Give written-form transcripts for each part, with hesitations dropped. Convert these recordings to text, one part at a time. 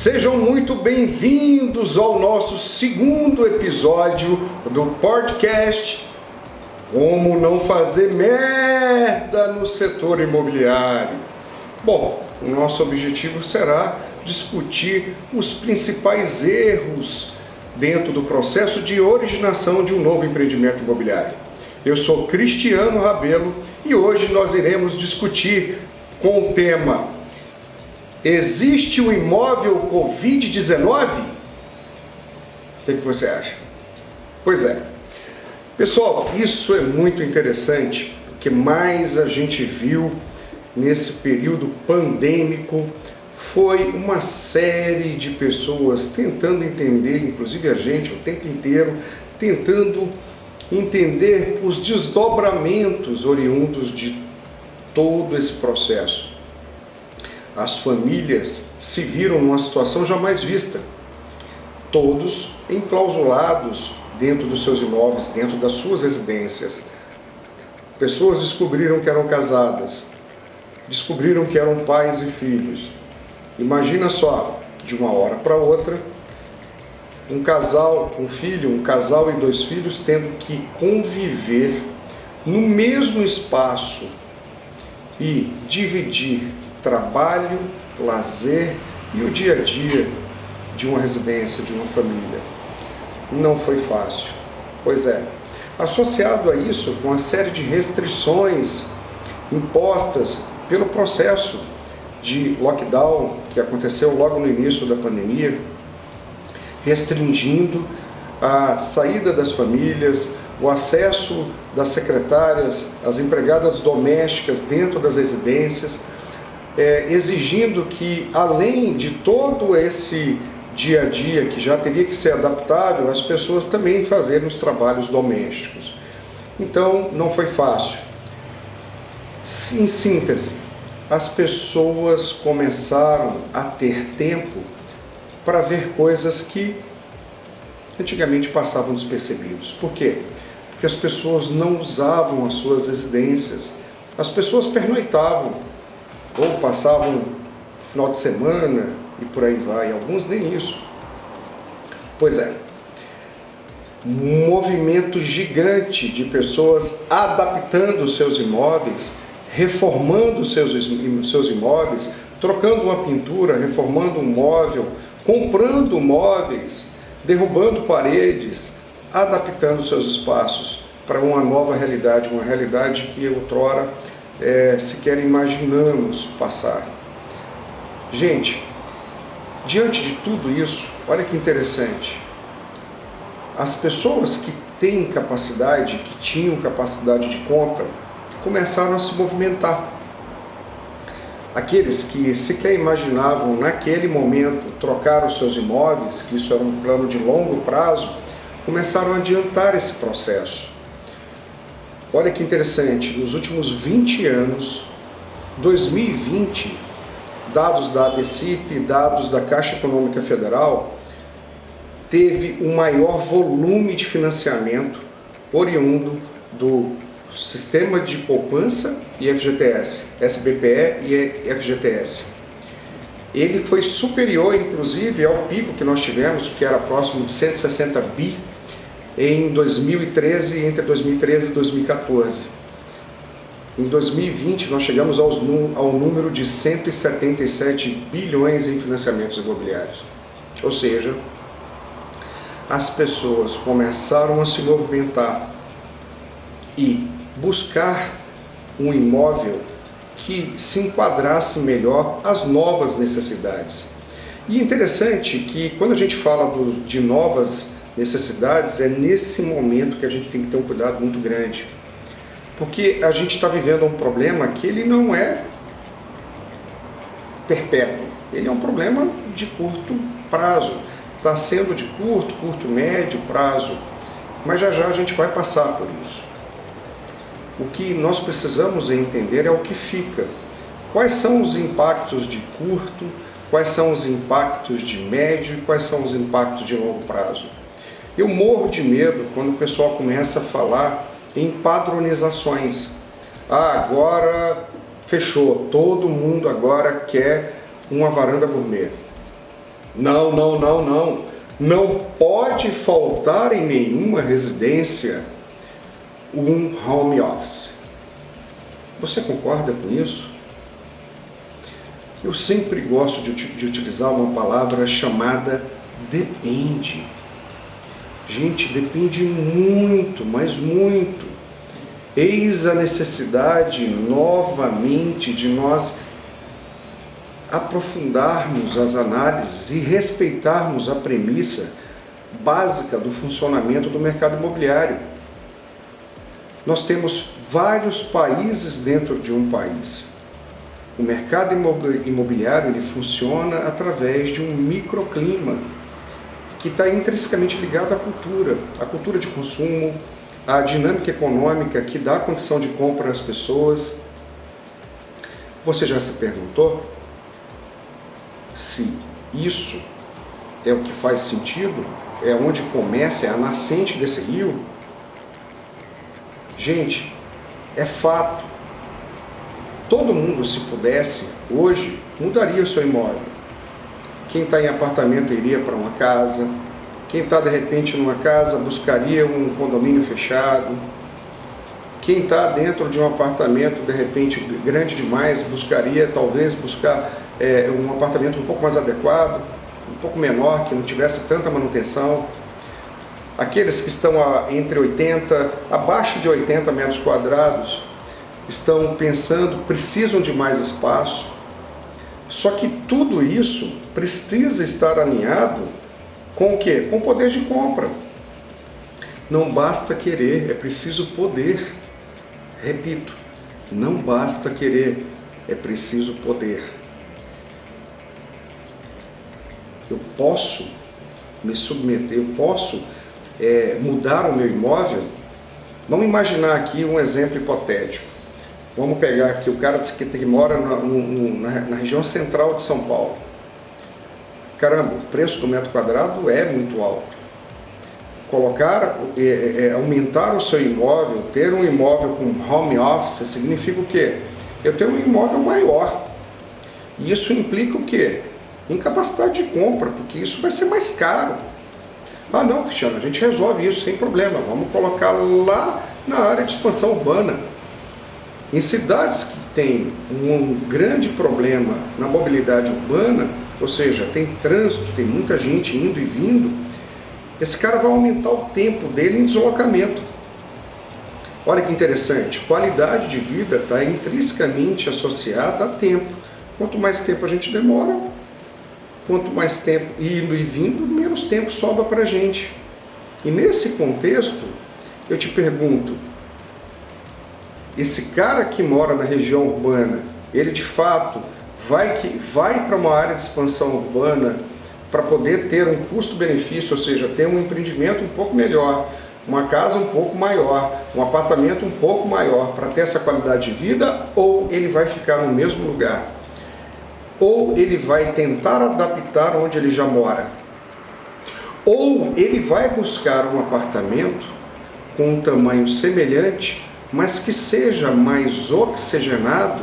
Sejam muito bem-vindos ao nosso segundo episódio do podcast Como Não Fazer Merda no Setor Imobiliário. Bom, o nosso objetivo será discutir os principais erros dentro do processo de originação de um novo empreendimento imobiliário. Eu sou Cristiano Rabelo e hoje nós iremos discutir com o tema: existe um imóvel Covid-19? O que você acha? Pois é. Pessoal, isso é muito interessante, porque mais a gente viu nesse período pandêmico foi uma série de pessoas tentando entender, inclusive a gente o tempo inteiro, tentando entender os desdobramentos oriundos de todo esse processo. As famílias se viram numa situação jamais vista, todos enclausulados dentro dos seus imóveis, dentro das suas residências. Pessoas descobriram que eram casadas, descobriram que eram pais e filhos. Imagina só, de uma hora para outra, um casal, um filho, um casal e dois filhos tendo que conviver no mesmo espaço e dividir trabalho, lazer e o dia a dia de uma residência, de uma família. Não foi fácil. Pois é. Associado a isso, com uma série de restrições impostas pelo processo de lockdown que aconteceu logo no início da pandemia, restringindo a saída das famílias, o acesso das secretárias, as empregadas domésticas dentro das residências, exigindo que, além de todo esse dia a dia que já teria que ser adaptável, as pessoas também fazerem os trabalhos domésticos. Então, não foi fácil. Em síntese, as pessoas começaram a ter tempo para ver coisas que antigamente passavam despercebidos. Por quê? Porque as pessoas não usavam as suas residências. As pessoas pernoitavam, ou passavam final de semana e por aí vai, alguns nem isso. Pois é, um movimento gigante de pessoas adaptando seus imóveis, reformando seus imóveis, trocando uma pintura, reformando um móvel, comprando móveis, derrubando paredes, adaptando seus espaços para uma nova realidade, uma realidade que outrora sequer imaginamos passar. Gente, diante de tudo isso, olha que interessante, as pessoas que têm capacidade, que tinham capacidade de compra, começaram a se movimentar. Aqueles que sequer imaginavam naquele momento trocar os seus imóveis, que isso era um plano de longo prazo, começaram a adiantar esse processo. Olha que interessante, nos últimos 20 anos, 2020, dados da ABCIP, dados da Caixa Econômica Federal, teve o maior volume de financiamento oriundo do Sistema de Poupança e FGTS, SBPE e FGTS. Ele foi superior, inclusive, ao pico que nós tivemos, que era próximo de 160 bi, em 2013, entre 2013 e 2014. Em 2020, nós chegamos ao número de 177 bilhões em financiamentos imobiliários. Ou seja, as pessoas começaram a se movimentar e buscar um imóvel que se enquadrasse melhor às novas necessidades. E interessante que quando a gente fala de novas necessidades, é nesse momento que a gente tem que ter um cuidado muito grande. Porque a gente está vivendo um problema que ele não é perpétuo, ele é um problema de curto prazo. Está sendo de curto, médio prazo, mas já já a gente vai passar por isso. O que nós precisamos entender é o que fica. Quais são os impactos de curto, quais são os impactos de médio e quais são os impactos de longo prazo. Eu morro de medo quando o pessoal começa a falar em padronizações. Agora fechou, todo mundo agora quer uma varanda gourmet. Não, não, não, não. Não pode faltar em nenhuma residência um home office. Você concorda com isso? Eu sempre gosto de utilizar uma palavra chamada depende. Gente, depende muito, mas muito. Eis a necessidade novamente de nós aprofundarmos as análises e respeitarmos a premissa básica do funcionamento do mercado imobiliário. Nós temos vários países dentro de um país. O mercado imobiliário ele funciona através de um microclima que está intrinsecamente ligado à cultura de consumo, à dinâmica econômica que dá condição de compra às pessoas. Você já se perguntou se isso é o que faz sentido? É onde começa, é a nascente desse rio? Gente, é fato. Todo mundo, se pudesse, hoje, mudaria o seu imóvel. Quem está em apartamento iria para uma casa. Quem está, de repente, numa casa, buscaria um condomínio fechado. Quem está dentro de um apartamento, de repente, grande demais, buscaria, talvez, um apartamento um pouco mais adequado, um pouco menor, que não tivesse tanta manutenção. Aqueles que estão abaixo de 80 metros quadrados, estão pensando, precisam de mais espaço. Só que tudo isso precisa estar alinhado com o quê? Com o poder de compra. Não basta querer, é preciso poder. Repito, não basta querer, é preciso poder. Eu posso me submeter, eu posso mudar o meu imóvel. Vamos imaginar aqui um exemplo hipotético. Vamos pegar aqui o cara que mora na região central de São Paulo. Caramba, o preço do metro quadrado é muito alto. Aumentar o seu imóvel, ter um imóvel com home office, significa o quê? Eu tenho um imóvel maior. E isso implica o quê? Incapacidade de compra, porque isso vai ser mais caro. Ah não, Cristiano, a gente resolve isso sem problema. Vamos colocar lá na área de expansão urbana. Em cidades que têm um grande problema na mobilidade urbana, ou seja, tem trânsito, tem muita gente indo e vindo, esse cara vai aumentar o tempo dele em deslocamento. Olha que interessante, qualidade de vida está intrinsecamente associada a tempo. Quanto mais tempo a gente demora, quanto mais tempo indo e vindo, menos tempo sobra para a gente. E nesse contexto, eu te pergunto, esse cara que mora na região urbana, ele de fato vai para uma área de expansão urbana para poder ter um custo-benefício, ou seja, ter um empreendimento um pouco melhor, uma casa um pouco maior, um apartamento um pouco maior, para ter essa qualidade de vida, ou ele vai ficar no mesmo lugar? Ou ele vai tentar adaptar onde ele já mora? Ou ele vai buscar um apartamento com um tamanho semelhante, mas que seja mais oxigenado,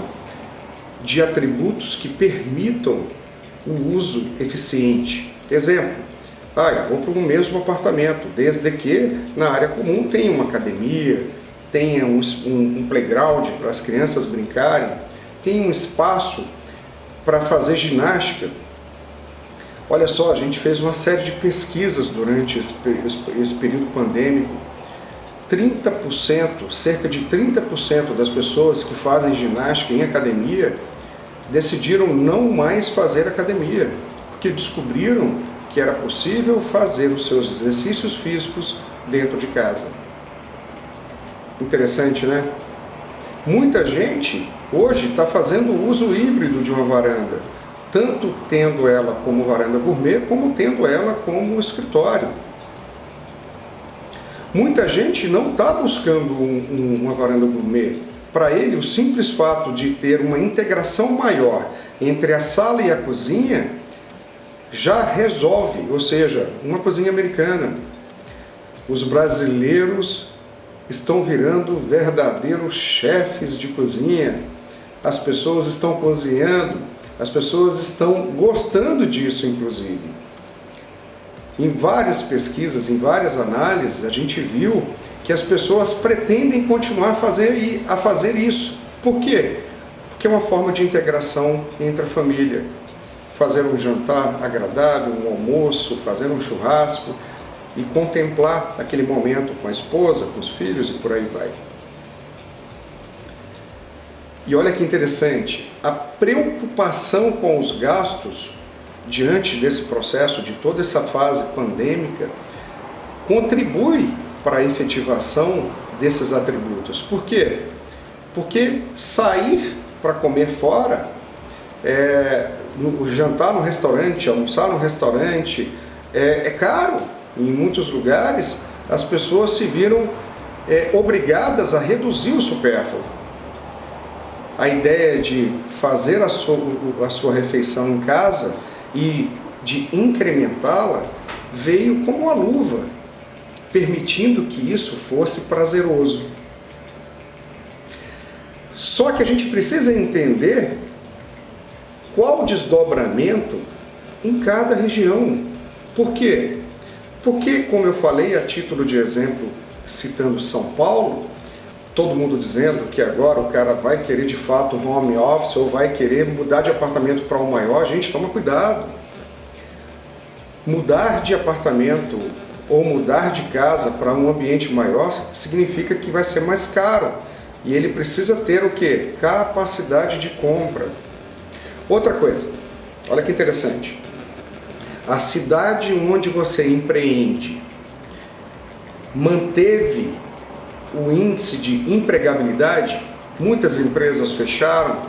de atributos que permitam o uso eficiente. Exemplo, eu vou para o mesmo apartamento, desde que na área comum tenha uma academia, tenha um playground para as crianças brincarem, tenha um espaço para fazer ginástica. Olha só, a gente fez uma série de pesquisas durante esse período pandêmico. 30%, cerca de 30% das pessoas que fazem ginástica em academia decidiram não mais fazer academia, porque descobriram que era possível fazer os seus exercícios físicos dentro de casa. Interessante, né? Muita gente hoje está fazendo o uso híbrido de uma varanda, tanto tendo ela como varanda gourmet, como tendo ela como escritório. Muita gente não está buscando uma varanda gourmet. Para ele, o simples fato de ter uma integração maior entre a sala e a cozinha já resolve, ou seja, uma cozinha americana. Os brasileiros estão virando verdadeiros chefes de cozinha. As pessoas estão cozinhando, as pessoas estão gostando disso, inclusive. Em várias pesquisas, em várias análises, a gente viu que as pessoas pretendem continuar a fazer isso. Por quê? Porque é uma forma de integração entre a família. Fazer um jantar agradável, um almoço, fazer um churrasco e contemplar aquele momento com a esposa, com os filhos e por aí vai. E olha que interessante, a preocupação com os gastos diante desse processo, de toda essa fase pandêmica, contribui para a efetivação desses atributos. Por quê? Porque sair para comer fora, jantar no restaurante, almoçar no restaurante, é caro. Em muitos lugares, as pessoas se viram obrigadas a reduzir o supérfluo. A ideia de fazer a sua refeição em casa e de incrementá-la veio como uma luva, permitindo que isso fosse prazeroso. Só que a gente precisa entender qual o desdobramento em cada região. Por quê? Porque, como eu falei, a título de exemplo, citando São Paulo, todo mundo dizendo que agora o cara vai querer de fato um home office ou vai querer mudar de apartamento para um maior. Gente, toma cuidado. Mudar de apartamento ou mudar de casa para um ambiente maior significa que vai ser mais caro. E ele precisa ter o quê? Capacidade de compra. Outra coisa, olha que interessante. A cidade onde você empreende manteve o índice de empregabilidade? Muitas empresas fecharam,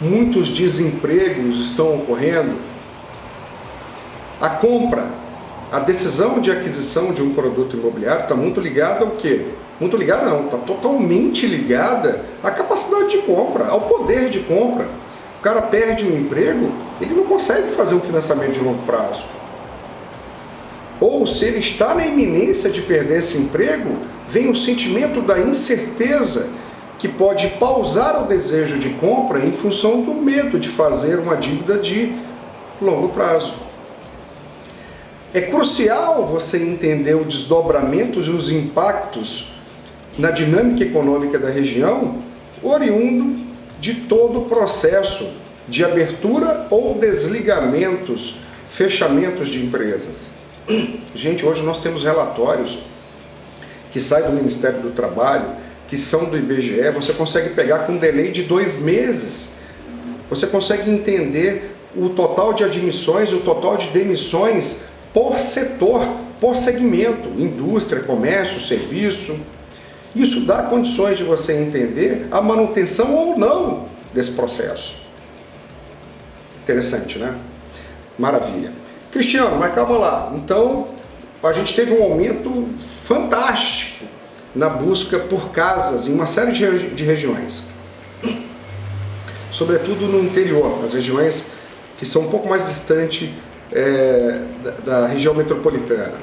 muitos desempregos estão ocorrendo. A compra, a decisão de aquisição de um produto imobiliário está muito ligada ao quê? Muito ligada não, está totalmente ligada à capacidade de compra, ao poder de compra. O cara perde um emprego, ele não consegue fazer um financiamento de longo prazo. Ou se ele está na iminência de perder esse emprego, vem o sentimento da incerteza que pode pausar o desejo de compra em função do medo de fazer uma dívida de longo prazo. É crucial você entender o desdobramento e os impactos na dinâmica econômica da região, oriundo de todo o processo de abertura ou desligamentos, fechamentos de empresas. Gente, hoje nós temos relatórios que saem do Ministério do Trabalho, que são do IBGE, você consegue pegar com um delay de 2 meses. Você consegue entender o total de admissões e o total de demissões por setor, por segmento, indústria, comércio, serviço. Isso dá condições de você entender a manutenção ou não desse processo. Interessante, né? Maravilha. Cristiano, mas calma lá. Então, a gente teve um aumento fantástico na busca por casas em uma série de regiões. Sobretudo no interior, as regiões que são um pouco mais distantes da região metropolitana.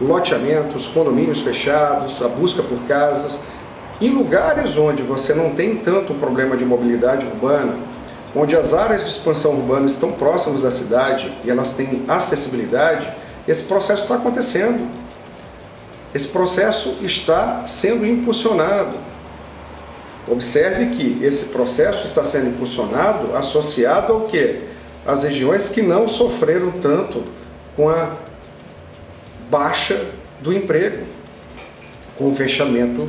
Loteamentos, condomínios fechados, a busca por casas. Em lugares onde você não tem tanto problema de mobilidade urbana, onde as áreas de expansão urbana estão próximas da cidade e elas têm acessibilidade, esse processo está acontecendo. Esse processo está sendo impulsionado. Observe que esse processo está sendo impulsionado associado ao quê? As regiões que não sofreram tanto com a baixa do emprego, com o fechamento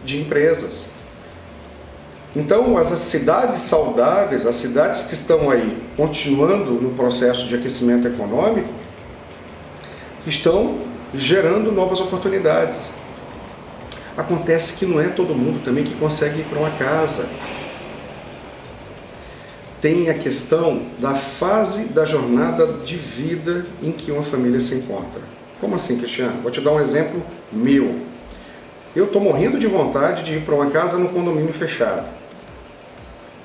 de empresas. Então, as cidades saudáveis, as cidades que estão aí continuando no processo de aquecimento econômico, estão gerando novas oportunidades. Acontece que não é todo mundo também que consegue ir para uma casa. Tem a questão da fase da jornada de vida em que uma família se encontra. Como assim, Cristiano? Vou te dar um exemplo meu. Eu estou morrendo de vontade de ir para uma casa no condomínio fechado.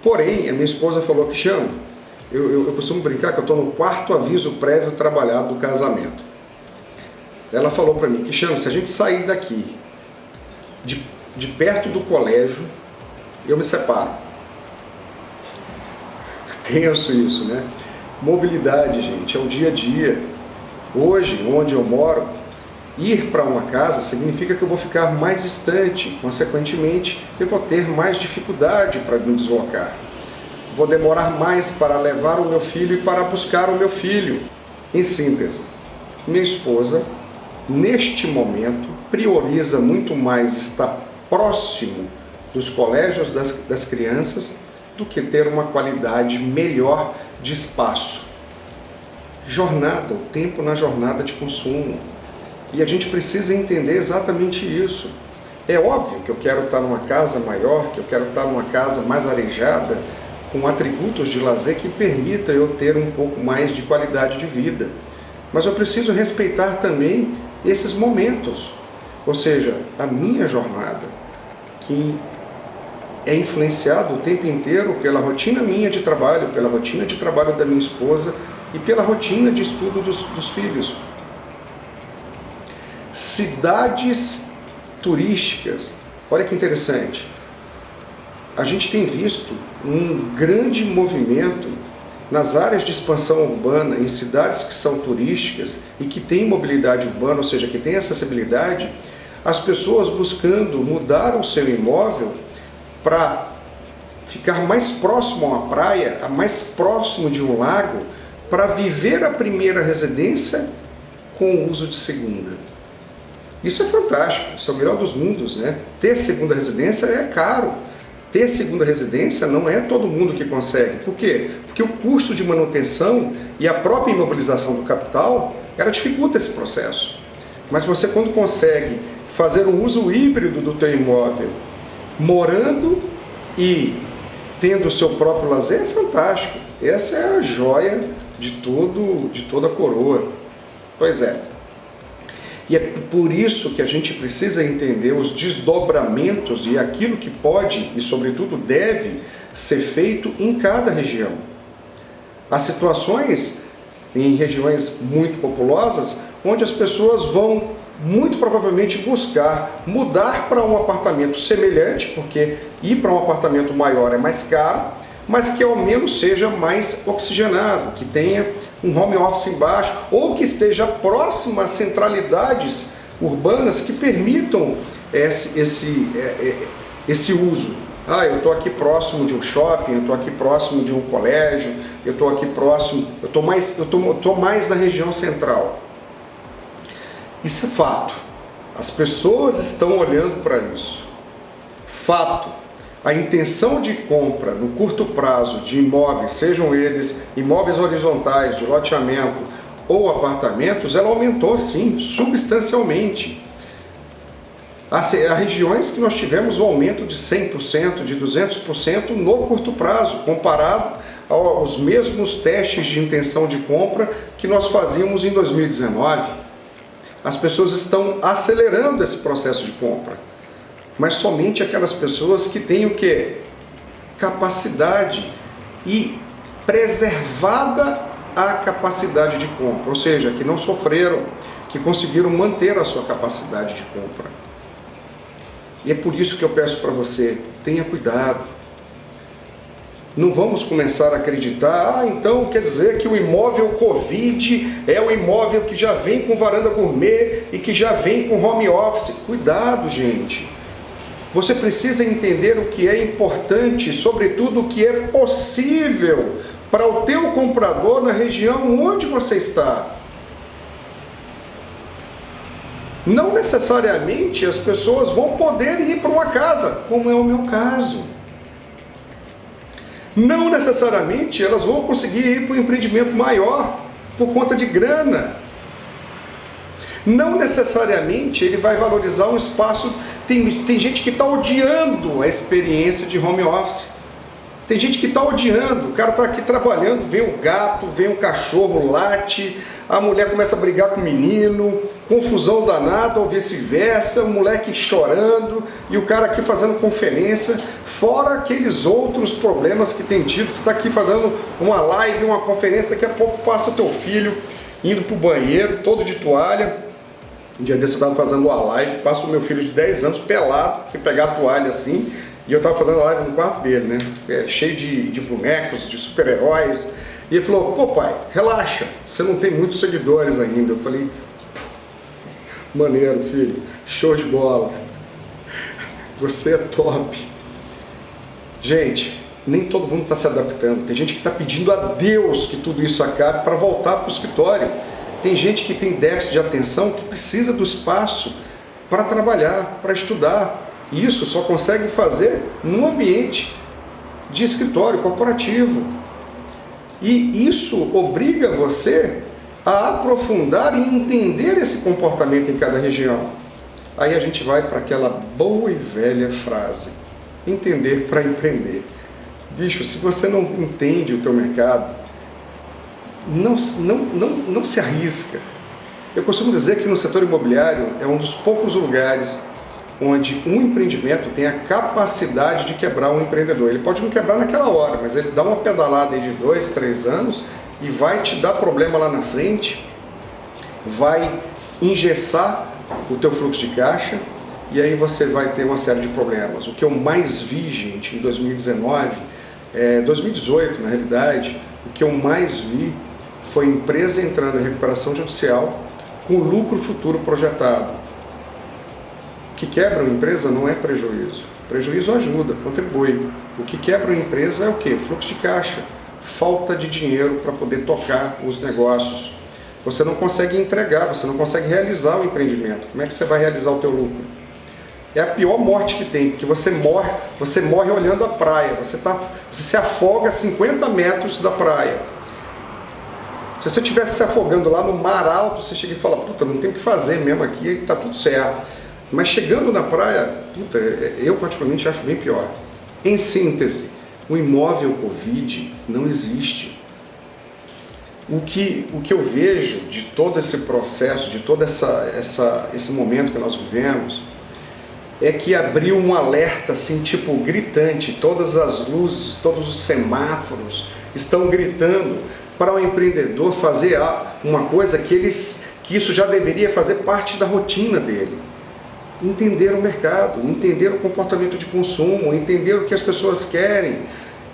Porém, a minha esposa falou, Cristiano, eu costumo brincar que eu estou no 4º aviso prévio trabalhado do casamento. Ela falou para mim, Cristiano, se a gente sair daqui, de perto do colégio, eu me separo. Tenso isso, né? Mobilidade, gente, é o dia a dia. Hoje, onde eu moro, ir para uma casa significa que eu vou ficar mais distante, consequentemente, eu vou ter mais dificuldade para me deslocar. Vou demorar mais para levar o meu filho e para buscar o meu filho. Em síntese, minha esposa, neste momento, prioriza muito mais estar próximo dos colégios das crianças do que ter uma qualidade melhor de espaço. Jornada, o tempo na jornada de consumo. E a gente precisa entender exatamente isso. É óbvio que eu quero estar numa casa maior, que eu quero estar numa casa mais arejada, com atributos de lazer que permita eu ter um pouco mais de qualidade de vida. Mas eu preciso respeitar também esses momentos. Ou seja, a minha jornada, que é influenciada o tempo inteiro pela rotina minha de trabalho, pela rotina de trabalho da minha esposa e pela rotina de estudo dos filhos. Cidades turísticas. Olha que interessante. A gente tem visto um grande movimento nas áreas de expansão urbana, em cidades que são turísticas e que têm mobilidade urbana, ou seja, que têm acessibilidade, as pessoas buscando mudar o seu imóvel para ficar mais próximo a uma praia, mais próximo de um lago, para viver a primeira residência com o uso de segunda. Isso é fantástico, isso é o melhor dos mundos, né? Ter segunda residência é caro. Ter segunda residência não é todo mundo que consegue. Por quê? Porque o custo de manutenção e a própria imobilização do capital, ela dificulta esse processo. Mas você, quando consegue fazer um uso híbrido do teu imóvel, morando e tendo o seu próprio lazer, é fantástico. Essa é a joia de toda a coroa. Pois é. E é por isso que a gente precisa entender os desdobramentos e aquilo que pode e, sobretudo, deve ser feito em cada região. Há situações em regiões muito populosas onde as pessoas vão muito provavelmente buscar mudar para um apartamento semelhante, porque ir para um apartamento maior é mais caro, mas que ao menos seja mais oxigenado, que tenha um home office embaixo, ou que esteja próximo a centralidades urbanas que permitam esse uso. Eu estou aqui próximo de um shopping, eu estou aqui próximo de um colégio, eu estou aqui próximo, eu estou mais na região central. Isso é fato. As pessoas estão olhando para isso. Fato. A intenção de compra no curto prazo de imóveis, sejam eles imóveis horizontais, de loteamento ou apartamentos, ela aumentou sim, substancialmente. Há regiões que nós tivemos um aumento de 100%, de 200% no curto prazo, comparado aos mesmos testes de intenção de compra que nós fazíamos em 2019. As pessoas estão acelerando esse processo de compra. Mas somente aquelas pessoas que têm o quê? Capacidade e preservada a capacidade de compra, ou seja, que não sofreram, que conseguiram manter a sua capacidade de compra. E é por isso que eu peço para você, tenha cuidado. Não vamos começar a acreditar, então quer dizer que o imóvel Covid é o imóvel que já vem com varanda gourmet e que já vem com home office. Cuidado, gente. Você precisa entender o que é importante, sobretudo o que é possível para o teu comprador na região onde você está. Não necessariamente as pessoas vão poder ir para uma casa, como é o meu caso. Não necessariamente elas vão conseguir ir para um empreendimento maior por conta de grana. Não necessariamente ele vai valorizar um espaço. Tem gente que está odiando a experiência de home office. Tem gente que está odiando. O cara está aqui trabalhando, vem o gato, vem o cachorro, late, a mulher começa a brigar com o menino, confusão danada ou vice-versa, o moleque chorando e o cara aqui fazendo conferência, fora aqueles outros problemas que tem tido. Você está aqui fazendo uma live, uma conferência, daqui a pouco passa teu filho indo para o banheiro, todo de toalha. Um dia desse eu estava fazendo uma live, passa o meu filho de 10 anos pelado, que pegar a toalha assim, e eu estava fazendo a live no quarto dele, né? Cheio de bonecos, de super-heróis, E ele falou, pô pai, relaxa, você não tem muitos seguidores ainda. Eu falei, maneiro filho, show de bola, você é top. Gente, nem todo mundo está se adaptando. Tem gente que está pedindo a Deus que tudo isso acabe para voltar para o escritório. Tem gente que tem déficit de atenção, que precisa do espaço para trabalhar, para estudar. E isso só consegue fazer num ambiente de escritório corporativo. E isso obriga você a aprofundar e entender esse comportamento em cada região. Aí a gente vai para aquela boa e velha frase: entender para empreender. Bicho, se você não entende o teu mercado, não se arrisca. Eu costumo dizer que no setor imobiliário é um dos poucos lugares onde um empreendimento tem a capacidade de quebrar um empreendedor. Ele pode não quebrar naquela hora, mas ele dá uma pedalada aí de 2, 3 anos e vai te dar problema lá na frente, vai engessar o teu fluxo de caixa e aí você vai ter uma série de problemas. O que eu mais vi, gente, em 2019, 2018 na realidade, o que eu mais vi foi empresa entrando em recuperação judicial com lucro futuro projetado. O que quebra uma empresa não é prejuízo. Prejuízo ajuda, contribui. O que quebra uma empresa é o quê? Fluxo de caixa, falta de dinheiro para poder tocar os negócios. Você não consegue entregar, você não consegue realizar o empreendimento. Como é que você vai realizar o teu lucro? É a pior morte que tem, porque você morre olhando a praia, você se afoga a 50 metros da praia. Se você estivesse se afogando lá no mar alto, você chega e fala, puta, não tem o que fazer mesmo aqui, está tudo certo. Mas chegando na praia, puta, eu particularmente acho bem pior. Em síntese, o imóvel Covid não existe. O que eu vejo de todo esse processo, de todo esse momento que nós vivemos, é que abriu um alerta assim, tipo gritante, todas as luzes, todos os semáforos estão gritando para o empreendedor fazer uma coisa que isso já deveria fazer parte da rotina dele. Entender o mercado, entender o comportamento de consumo, entender o que as pessoas querem,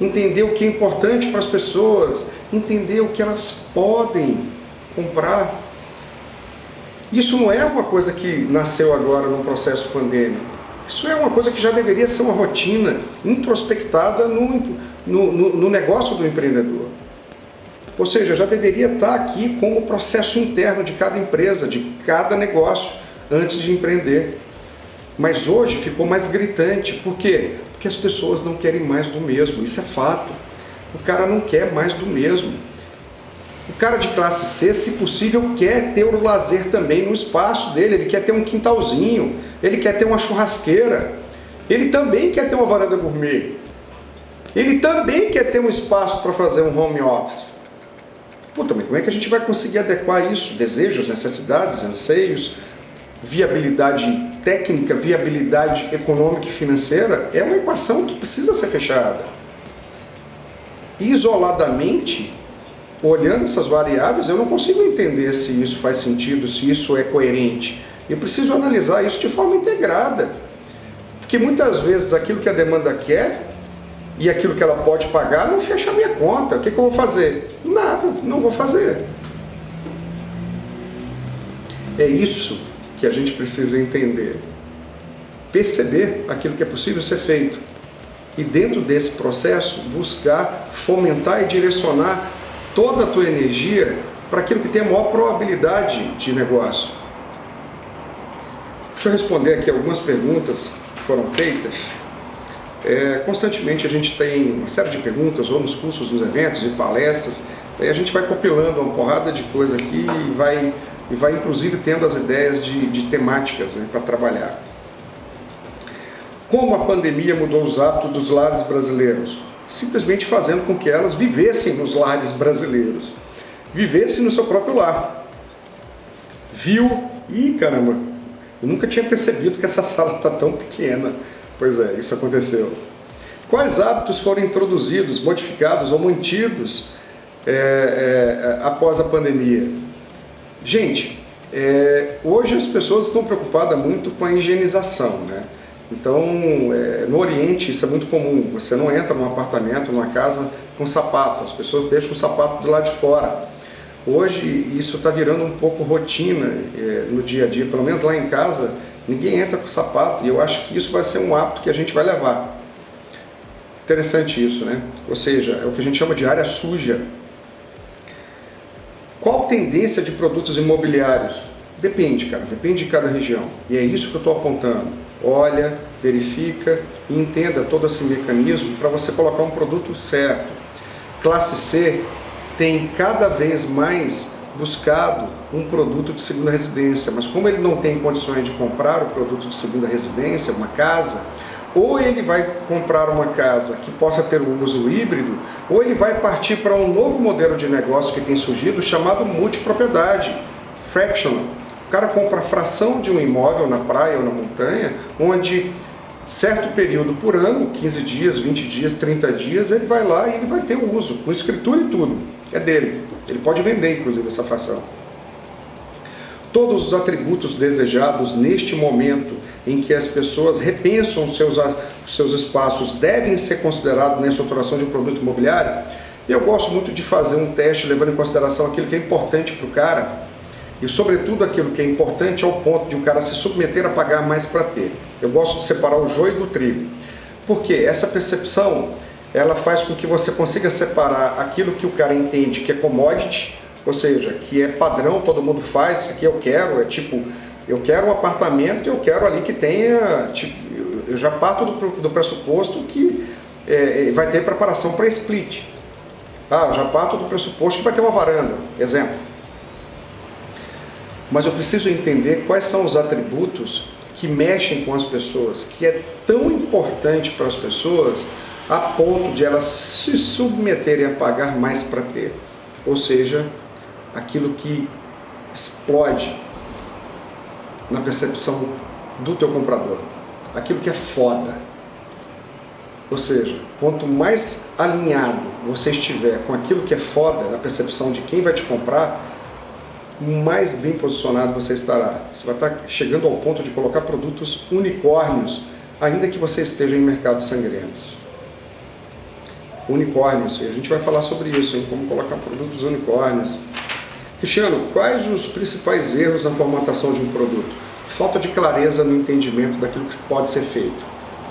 entender o que é importante para as pessoas, entender o que elas podem comprar. Isso não é uma coisa que nasceu agora no processo pandêmico. Isso é uma coisa que já deveria ser uma rotina introspectada no negócio do empreendedor. Ou seja, já deveria estar aqui como processo interno de cada empresa, de cada negócio, antes de empreender. Mas hoje ficou mais gritante. Por quê? Porque as pessoas não querem mais do mesmo. Isso é fato. O cara não quer mais do mesmo. O cara de classe C, se possível, quer ter o lazer também no espaço dele. Ele quer ter um quintalzinho, ele quer ter uma churrasqueira, ele também quer ter uma varanda gourmet, ele também quer ter um espaço para fazer um home office. Puta, mas como é que a gente vai conseguir adequar isso? Desejos, necessidades, anseios, viabilidade técnica, viabilidade econômica e financeira, é uma equação que precisa ser fechada. Isoladamente, olhando essas variáveis, eu não consigo entender se isso faz sentido, se isso é coerente. Eu preciso analisar isso de forma integrada. Porque muitas vezes aquilo que a demanda quer e aquilo que ela pode pagar não fecha a minha conta. O que eu vou fazer? Nada, não vou fazer. É isso que a gente precisa entender. Perceber aquilo que é possível ser feito. E dentro desse processo, buscar fomentar e direcionar toda a tua energia para aquilo que tem a maior probabilidade de negócio. Deixa eu responder aqui algumas perguntas que foram feitas. Constantemente a gente tem uma série de perguntas, ou nos cursos, nos eventos e palestras, aí a gente vai compilando uma porrada de coisa aqui e vai inclusive tendo as ideias de temáticas, né, para trabalhar. Como a pandemia mudou os hábitos dos lares brasileiros? Simplesmente fazendo com que elas vivessem nos lares brasileiros, vivessem no seu próprio lar. Viu? Ih, caramba, eu nunca tinha percebido que essa sala está tão pequena. Pois é, isso aconteceu. Quais hábitos foram introduzidos, modificados ou mantidos após a pandemia? Gente, hoje as pessoas estão preocupadas muito com a higienização, né? Então, no Oriente isso é muito comum, você não entra num apartamento, numa casa com sapato, as pessoas deixam o sapato do lado de fora. Hoje isso está virando um pouco rotina no dia a dia, pelo menos lá em casa, ninguém entra com sapato, e eu acho que isso vai ser um hábito que a gente vai levar. Interessante isso, né? Ou seja, é o que a gente chama de área suja. Qual a tendência de produtos imobiliários? Depende, cara, depende de cada região. E é isso que eu estou apontando. Olha, verifica e entenda todo esse mecanismo para você colocar um produto certo. Classe C tem cada vez mais buscado um produto de segunda residência, mas como ele não tem condições de comprar o produto de segunda residência, uma casa, ou ele vai comprar uma casa que possa ter um uso híbrido, ou ele vai partir para um novo modelo de negócio que tem surgido chamado multipropriedade, fractional. O cara compra a fração de um imóvel na praia ou na montanha, onde certo período por ano, 15 dias, 20 dias, 30 dias, ele vai lá e ele vai ter o uso, com escritura e tudo, é dele. Ele pode vender, inclusive, essa fração. Todos os atributos desejados neste momento em que as pessoas repensam seus espaços devem ser considerados na estruturação de um produto imobiliário. E eu gosto muito de fazer um teste levando em consideração aquilo que é importante para o cara e, sobretudo, aquilo que é importante ao ponto de o cara se submeter a pagar mais para ter. Eu gosto de separar o joio do trigo. Porque essa percepção, ela faz com que você consiga separar aquilo que o cara entende que é commodity, ou seja, que é padrão, todo mundo faz, isso aqui eu quero, é tipo, eu quero um apartamento e eu quero ali que tenha, tipo, eu já parto do pressuposto que vai ter preparação para split. Eu já parto do pressuposto que vai ter uma varanda, exemplo. Mas eu preciso entender quais são os atributos que mexem com as pessoas, que é tão importante para as pessoas a ponto de elas se submeterem a pagar mais para ter. Ou seja, aquilo que explode na percepção do teu comprador, aquilo que é foda. Ou seja, quanto mais alinhado você estiver com aquilo que é foda na percepção de quem vai te comprar, mais bem posicionado você estará. Você vai estar chegando ao ponto de colocar produtos unicórnios, ainda que você esteja em mercados sangrentos. Unicórnios, e a gente vai falar sobre isso, hein? Como colocar produtos unicórnios. Cristiano, quais os principais erros na formatação de um produto? Falta de clareza no entendimento daquilo que pode ser feito.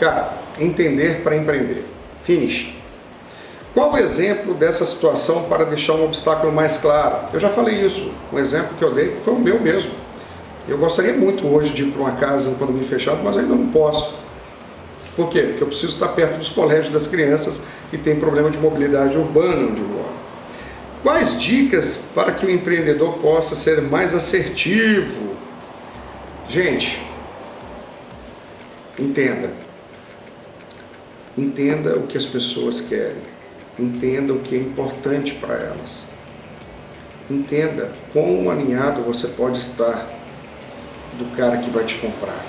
Cara, entender para empreender. Finish. Qual o exemplo dessa situação para deixar um obstáculo mais claro? Eu já falei isso, um exemplo que eu dei foi o meu mesmo. Eu gostaria muito hoje de ir para uma casa, um condomínio fechado, mas ainda não posso. Por quê? Porque eu preciso estar perto dos colégios das crianças e tem problema de mobilidade urbana onde eu moro. Quais dicas para que o empreendedor possa ser mais assertivo? Gente, entenda. Entenda o que as pessoas querem. Entenda o que é importante para elas. Entenda quão alinhado você pode estar do cara que vai te comprar.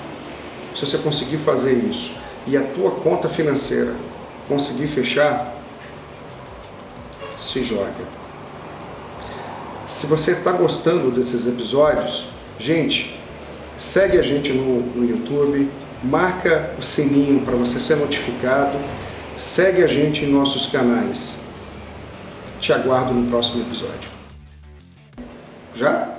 Se você conseguir fazer isso e a tua conta financeira conseguir fechar, se joga. Se você está gostando desses episódios, gente, segue a gente no YouTube, marca o sininho para você ser notificado, segue a gente em nossos canais. Te aguardo no próximo episódio. Já?